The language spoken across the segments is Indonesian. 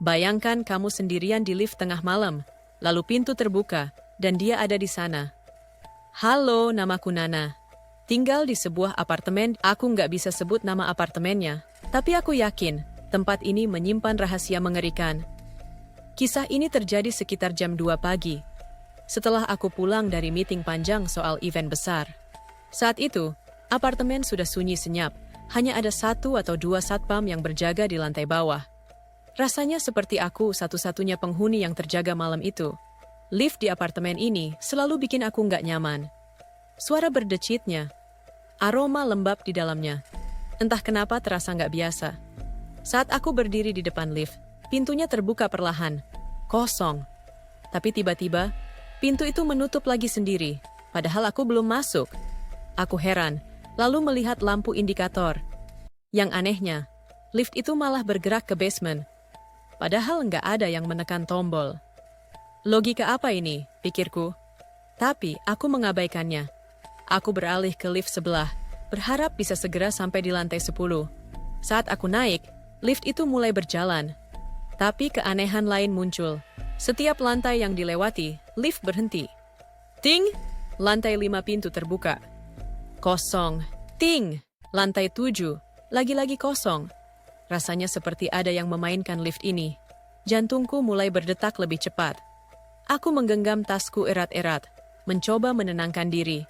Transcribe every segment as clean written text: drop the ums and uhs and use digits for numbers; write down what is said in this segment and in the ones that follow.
Bayangkan kamu sendirian di lift tengah malam, lalu pintu terbuka, dan dia ada di sana. Halo, namaku Nana. Tinggal di sebuah apartemen, aku nggak bisa sebut nama apartemennya, tapi aku yakin tempat ini menyimpan rahasia mengerikan. Kisah ini terjadi sekitar jam 2 pagi, setelah aku pulang dari meeting panjang soal event besar. Saat itu, apartemen sudah sunyi senyap, hanya ada 1 atau 2 satpam yang berjaga di lantai bawah. Rasanya seperti aku satu-satunya penghuni yang terjaga malam itu. Lift di apartemen ini selalu bikin aku nggak nyaman. Suara berdecitnya, aroma lembab di dalamnya. Entah kenapa terasa nggak biasa. Saat aku berdiri di depan lift, pintunya terbuka perlahan, kosong. Tapi tiba-tiba, pintu itu menutup lagi sendiri, padahal aku belum masuk. Aku heran, lalu melihat lampu indikator. Yang anehnya, lift itu malah bergerak ke basement. Padahal nggak ada yang menekan tombol. Logika apa ini, pikirku. Tapi aku mengabaikannya. Aku beralih ke lift sebelah, berharap bisa segera sampai di lantai 10. Saat aku naik, lift itu mulai berjalan. Tapi keanehan lain muncul. Setiap lantai yang dilewati, lift berhenti. Ting! Lantai 5 pintu terbuka. Kosong. Ting! Lantai 7. Lagi-lagi kosong. Rasanya seperti ada yang memainkan lift ini. Jantungku mulai berdetak lebih cepat. Aku menggenggam tasku erat-erat, mencoba menenangkan diri.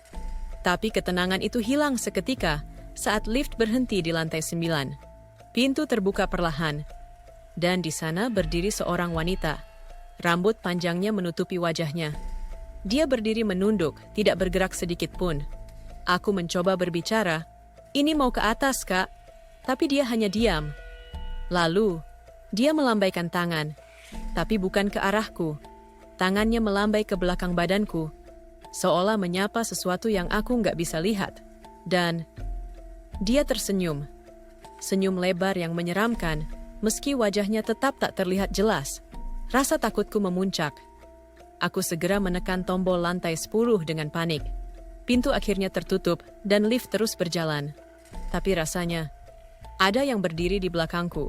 Tapi ketenangan itu hilang seketika saat lift berhenti di lantai 9. Pintu terbuka perlahan, dan di sana berdiri seorang wanita. Rambut panjangnya menutupi wajahnya. Dia berdiri menunduk, tidak bergerak sedikit pun. Aku mencoba berbicara, "Ini mau ke atas, Kak." Tapi dia hanya diam. Lalu, dia melambaikan tangan, tapi bukan ke arahku. Tangannya melambai ke belakang badanku, seolah menyapa sesuatu yang aku nggak bisa lihat. Dan dia tersenyum. Senyum lebar yang menyeramkan, meski wajahnya tetap tak terlihat jelas. Rasa takutku memuncak. Aku segera menekan tombol lantai 10 dengan panik. Pintu akhirnya tertutup dan lift terus berjalan. Tapi rasanya, ada yang berdiri di belakangku.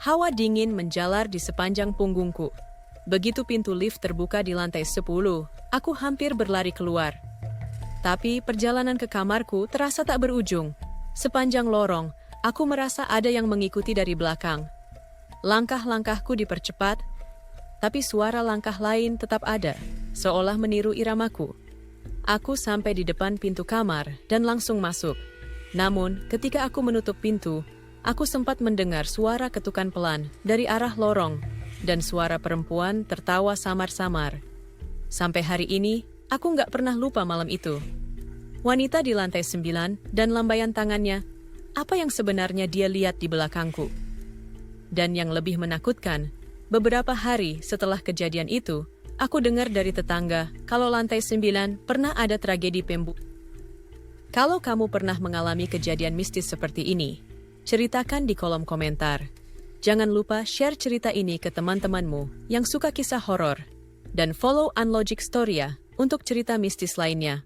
Hawa dingin menjalar di sepanjang punggungku. Begitu pintu lift terbuka di lantai 10, aku hampir berlari keluar. Tapi perjalanan ke kamarku terasa tak berujung. Sepanjang lorong, aku merasa ada yang mengikuti dari belakang. Langkah-langkahku dipercepat, tapi suara langkah lain tetap ada, seolah meniru iramaku. Aku sampai di depan pintu kamar dan langsung masuk. Namun, ketika aku menutup pintu, aku sempat mendengar suara ketukan pelan dari arah lorong dan suara perempuan tertawa samar-samar. Sampai hari ini, aku nggak pernah lupa malam itu. Wanita di lantai 9 dan lambaian tangannya, apa yang sebenarnya dia lihat di belakangku? Dan yang lebih menakutkan, beberapa hari setelah kejadian itu, aku dengar dari tetangga kalau lantai 9 pernah ada tragedi pembunuhan. Kalau kamu pernah mengalami kejadian mistis seperti ini, ceritakan di kolom komentar. Jangan lupa share cerita ini ke teman-temanmu yang suka kisah horor. Dan follow Unlogic Storia untuk cerita mistis lainnya.